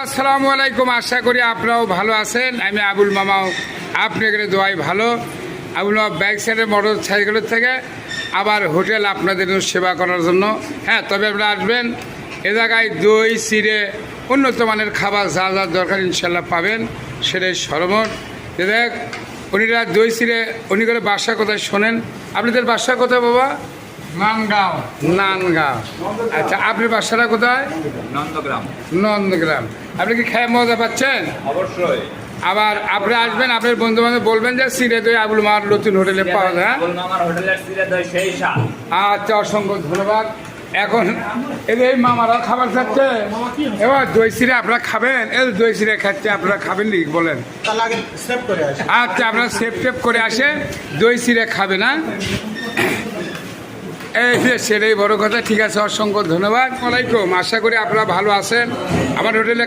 আসসালামু আলাইকুম, আশা করি আপনারাও ভালো আছেন। আমি আবুল মামাও আপনাদের দোয়াই ভালো। আবুল মামা ব্যাক সাইডের মোটর সাইকেলের থেকে আবার হোটেল আপনাদের সেবা করার জন্য। হ্যাঁ, তবে আপনারা আসবেন, এ জায়গায় দই চিড়ে উন্নত মানের খাবার যা যা দরকার ইনশাল্লাহ পাবেন, সেটাই সরমত। দেখ উনিরা দই চিড়ে, উনি করে বাসা কোথায় শোনেন? আপনাদের বাসা কোথায় বাবা? নানগাঁও। নানগাঁও। আচ্ছা, আপনার বাসাটা কোথায়? নন্দগ্রাম। নন্দগ্রাম। আপনি কি খেয়ে মজা পাচ্ছেন? অবশ্যই। আবার আপনি আসবেন, আপনার বন্ধু বান্ধব বলবেন যে চিড়ে দই আবুল মামার নতুন হোটেলে পাওয়া যায়। আমার হোটেলের চিড়ে দই সেই স্বাদ। আচ্ছা, অসংখ্য ধন্যবাদ। এখন এই মামারা খাবার খাচ্ছে, এবার দই চিড়ে আপনারা খাবেন? এই দই চিড়ে খাচ্ছে, আপনারা খাবেন নাকি বলেন? আচ্ছা, আপনারা সেভ টেপ করে আসে দই চিড়ে খাবে না? এই যে সেটাই বড় কথা। ঠিক আছে, অসংখ্য ধন্যবাদ। আসসালামু আলাইকুম, আশা করি আপনারা ভালো আছেন। আমার হোটেলে